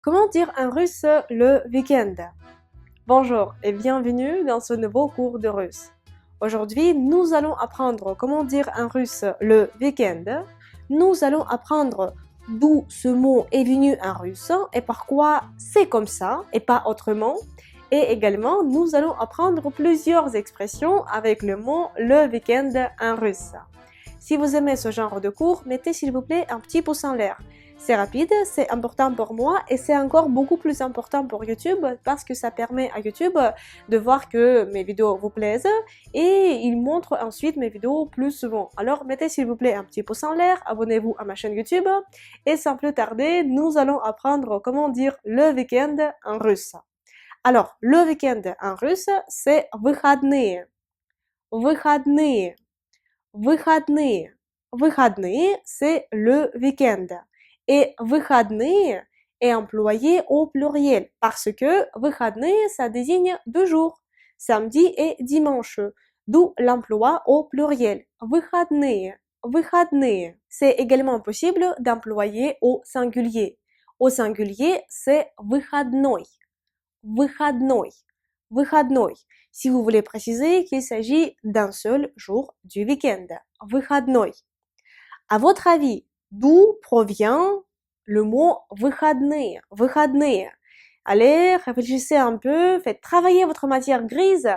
Comment dire en russe le week-end? Bonjour et bienvenue dans ce nouveau cours de russe. Aujourd'hui, nous allons apprendre comment dire en russe le week-end. Nous allons apprendre d'où ce mot est venu en russe et pourquoi c'est comme ça et pas autrement. Et également, nous allons apprendre plusieurs expressions avec le mot le week-end en russe. Si vous aimez ce genre de cours, mettez s'il vous plaît un petit pouce en l'air. C'est rapide, c'est important pour moi et c'est encore beaucoup plus important pour YouTube parce que ça permet à YouTube de voir que mes vidéos vous plaisent et il montre ensuite mes vidéos plus souvent. Alors mettez s'il vous plaît un petit pouce en l'air, abonnez-vous à ma chaîne YouTube et sans plus tarder, nous allons apprendre comment dire le week-end en russe. Alors, le week-end en russe, c'est выходные. Выходные. Выходные. Выходные, c'est le week-end. Et выходные est employé au pluriel parce que выходные, ça désigne deux jours, samedi et dimanche, d'où l'emploi au pluriel. Выходные. Выходные. C'est également possible d'employer au singulier. Au singulier, c'est выходной. Выходной. Выходной. Si vous voulez préciser qu'il s'agit d'un seul jour du week-end. Выходной. À votre avis, d'où provient le mot выходные? Выходные. Allez, réfléchissez un peu, faites travailler votre matière grise.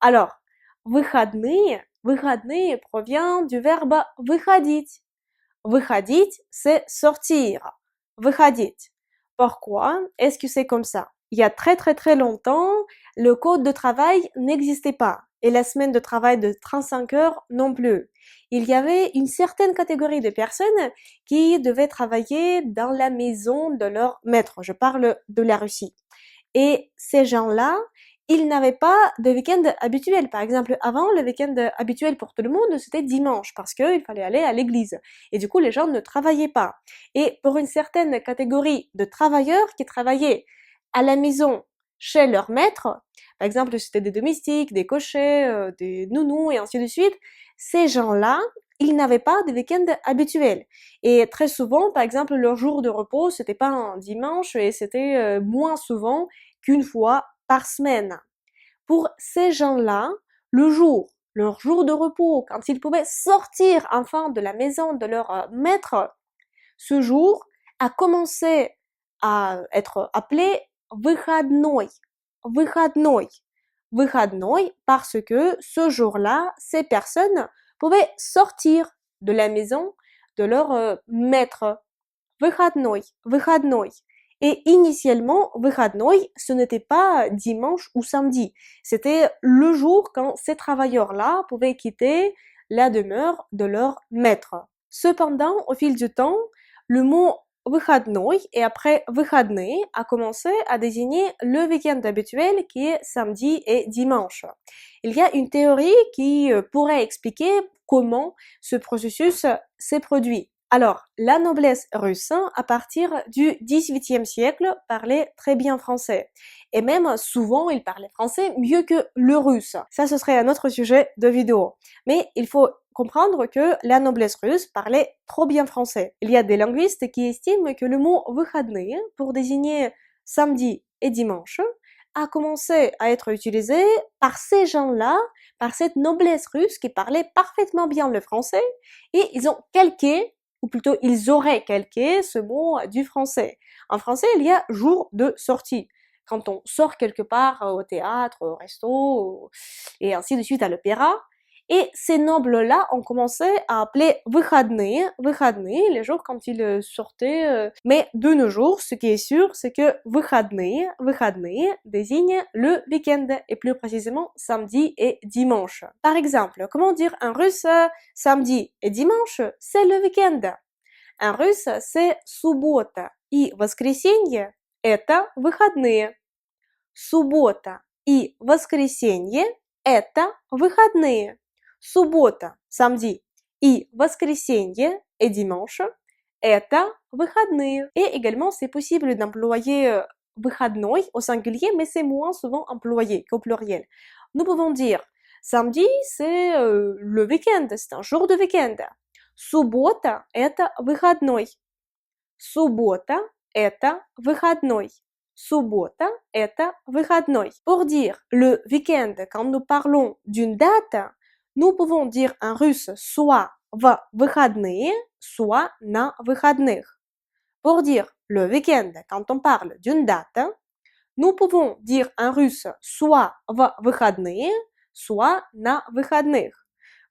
Alors, выходные provient du verbe выходить. Выходить, c'est sortir. Выходить. Pourquoi est-ce que c'est comme ça? Il y a très longtemps, le code de travail n'existait pas et la semaine de travail de 35 heures non plus. Il y avait une certaine catégorie de personnes qui devaient travailler dans la maison de leur maître. Je parle de la Russie. Et ces gens-là, ils n'avaient pas de week-end habituel. Par exemple, avant, le week-end habituel pour tout le monde, c'était dimanche parce qu'il fallait aller à l'église. Et du coup, les gens ne travaillaient pas. Et pour une certaine catégorie de travailleurs qui travaillaient à la maison chez leur maître, par exemple, c'était des domestiques, des cochers, des nounous et ainsi de suite, ces gens-là, ils n'avaient pas de week-end habituel. Et très souvent, par exemple, leur jour de repos, c'était pas un dimanche et c'était moins souvent qu'une fois par semaine. Pour ces gens-là, leur jour de repos, quand ils pouvaient sortir enfin de la maison de leur maître, ce jour a commencé à être appelé выходной. Выходной. Выходной parce que ce jour-là, ces personnes pouvaient sortir de la maison de leur maître. Выходной. Выходной. Et initialement, выходной, ce n'était pas dimanche ou samedi. C'était le jour quand ces travailleurs-là pouvaient quitter la demeure de leur maître. Cependant, au fil du temps, le mot выходной et après выходные a commencé à désigner le week-end habituel qui est samedi et dimanche. Il y a une théorie qui pourrait expliquer comment ce processus s'est produit. Alors, la noblesse russe, à partir du XVIIIe siècle, parlait très bien français. Et même, souvent, ils parlaient français mieux que le russe. Ça, ce serait un autre sujet de vidéo. Mais il faut comprendre que la noblesse russe parlait trop bien français. Il y a des linguistes qui estiment que le mot выходные, pour désigner samedi et dimanche, a commencé à être utilisé par ces gens-là, par cette noblesse russe qui parlait parfaitement bien le français, et ils ont calqué, ou plutôt ils auraient calqué ce mot du français. En français, il y a jour de sortie. Quand on sort quelque part au théâtre, au resto, et ainsi de suite à l'opéra, et ces nobles-là ont commencé à appeler выходные, les jours quand ils sortaient. Mais de nos jours, ce qui est sûr, c'est que выходные désigne le week-end, et plus précisément samedi et dimanche. Par exemple, comment dire en russe samedi et dimanche, c'est le week-end. En russe, c'est суббота и воскресенье – это выходные. Суббота и воскресенье – это выходные. Суббота, samedi, и воскресенье, et dimanche, это выходные. Et également, c'est possible d'employer выходной au singulier, mais c'est moins souvent employé qu'au pluriel. Nous pouvons dire samedi, c'est le week-end, c'est un jour de week-end. Суббота – это выходной. Суббота это выходной. Суббота – это выходной. Pour dire le week-end, quand nous parlons d'une date, nous pouvons dire en russe soit в выходные, soit на выходных. Pour dire le week-end, quand on parle d'une date, nous pouvons dire en russe soit в выходные, soit на выходных.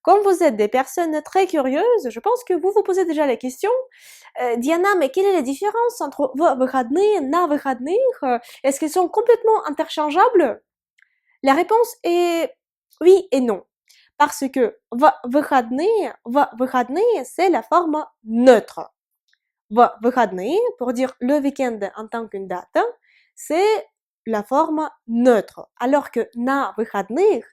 Comme vous êtes des personnes très curieuses, je pense que vous vous posez déjà la question, Diana, mais quelle est la différence entre в выходные, на выходных? Est-ce qu'ils sont complètement interchangeables? La réponse est oui et non. Parce que в выходные, c'est la forme neutre. В выходные, pour dire le week-end en tant qu'une date, c'est la forme neutre. Alors que на выходных,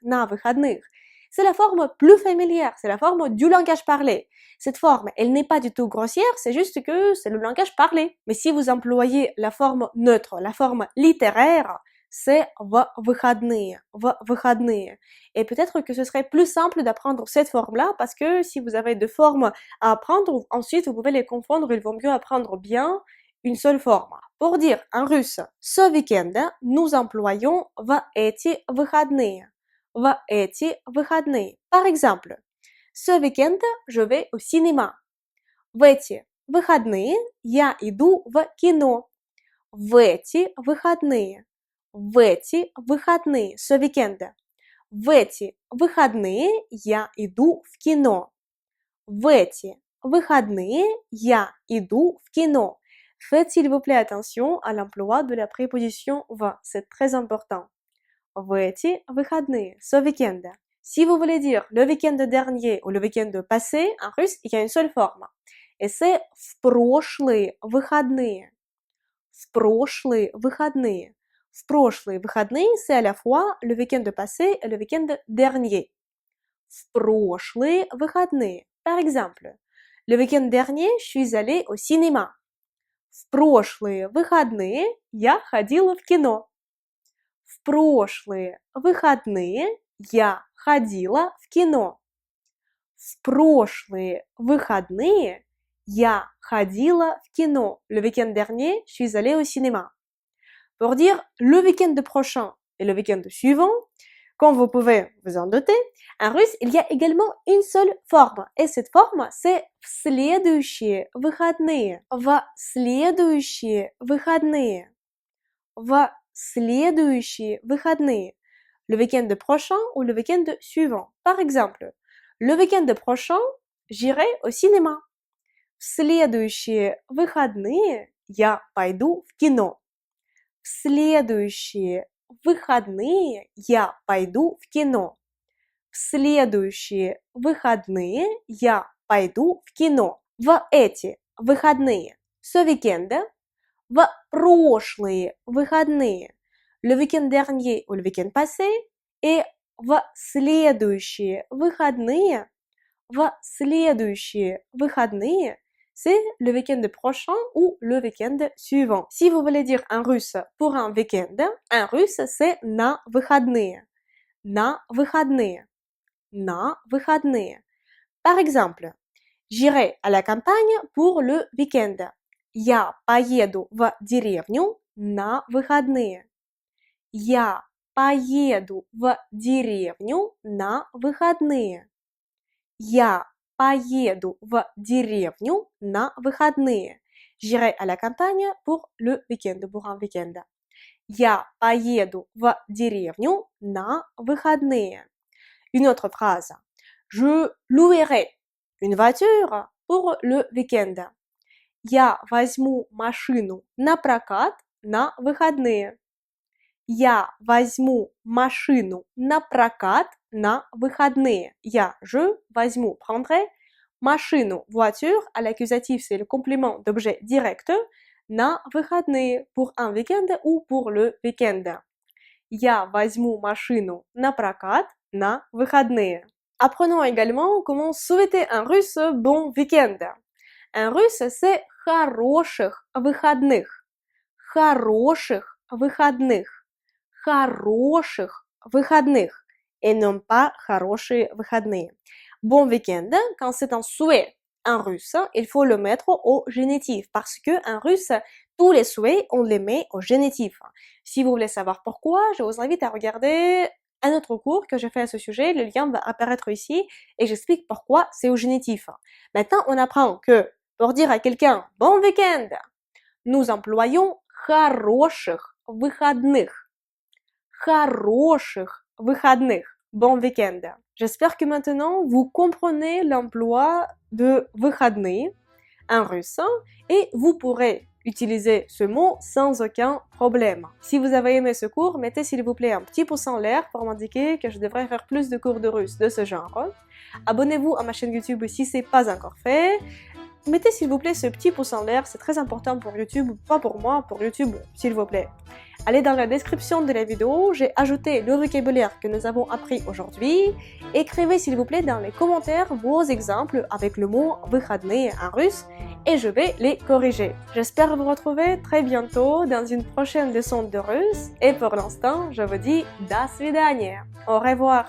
c'est la forme plus familière, c'est la forme du langage parlé. Cette forme, elle n'est pas du tout grossière, c'est juste que c'est le langage parlé. Mais si vous employez la forme neutre, la forme littéraire, c'est в выходные. Et peut-être que ce serait plus simple d'apprendre cette forme-là, parce que si vous avez deux formes à apprendre, ensuite vous pouvez les confondre, il vaut mieux apprendre bien une seule forme. Pour dire en russe, ce week-end, nous employons в эти выходные. В эти выходные. Par exemple, ce week-end, je vais au cinéma. В эти выходные я иду в кино. В эти выходные. В эти выходные. Ce week-end. В эти выходные я иду в кино. В эти выходные я иду в кино. Faites s'il vous plaît attention à l'emploi de la préposition в. C'est très important. В эти выходные, ce week-end. Si vous voulez dire le week-end dernier ou le week-end passé, en russe, il y a une seule forme. Et c'est в прошлые выходные. В прошлые выходные. В прошлые выходные, c'est à la fois le week-end passé et le week-end dernier. В прошлые выходные. Par exemple, le week-end dernier, je suis allée au cinéma. В прошлые выходные я ходила в кино. В прошлые выходные я ходила в кино. В прошлые выходные я ходила в кино. Le week-end dernier, je suis allée au cinéma. Pour dire le week-end prochain et le week-end suivant, comme vous pouvez vous en douter, en russe, il y a également une seule forme. Et cette forme, c'est в следующие выходные. В следующие выходные. В следующие выходные. Le week-end prochain ou le week-end suivant. Par exemple, le week-end prochain, j'irai au cinéma. В следующие выходные я пойду в кино. В следующие выходные я пойду в кино. В следующие выходные я пойду в кино. В эти выходные, ce week-end, в прошлые выходные, le week-end dernier ou le week-end passé, et в следующие выходные, c'est le week-end prochain ou le week-end suivant. Si vous voulez dire en russe pour un week-end, en russe c'est на выходные. На выходные. На выходные. Par exemple, j'irai à la campagne pour le week-end. Я поеду в деревню на выходные. Я поеду в деревню на выходные. Я поеду в деревню на выходные. J'irai à la campagne pour le week-end, pour un week-end. Я поеду в деревню на выходные. Une autre phrase. Je louerai une voiture pour le week-end. Я возьму машину на прокат на выходные. Я возьму машину на прокат на выходные. Я, je, возьму, prendrai, машину, voiture, à l'accusatif c'est le complément d'objet direct, на выходные, pour un week-end ou pour le week-end. Я возьму машину на прокат на выходные. Apprenons également comment souhaiter en russe bon week-end. En russe, c'est хороших выходных. Хороших выходных. Хороших выходных. Et non pas хорошие выходные. Bon week-end, quand c'est un souhait, en russe, il faut le mettre au génitif parce que en russe, tous les souhaits, on les met au génitif. Si vous voulez savoir pourquoi, je vous invite à regarder un autre cours que j'ai fait à ce sujet, le lien va apparaître ici et j'explique pourquoi c'est au génitif. Maintenant, on apprend que pour dire à quelqu'un bon week-end, nous employons хороших выходных. Хороших выходных. Bon week-end. J'espère que maintenant vous comprenez l'emploi de выходные en russe et vous pourrez utiliser ce mot sans aucun problème. Si vous avez aimé ce cours, mettez s'il vous plaît un petit pouce en l'air pour m'indiquer que je devrais faire plus de cours de russe de ce genre. Abonnez-vous à ma chaîne YouTube si ce n'est pas encore fait. Mettez s'il vous plaît ce petit pouce en l'air, c'est très important pour YouTube, pas pour moi, pour YouTube, s'il vous plaît. Allez dans la description de la vidéo, j'ai ajouté le vocabulaire que nous avons appris aujourd'hui. Écrivez s'il vous plaît dans les commentaires vos exemples avec le mot выходные en russe et je vais les corriger. J'espère vous retrouver très bientôt dans une prochaine leçon de russe et pour l'instant, je vous dis до свидания, au revoir.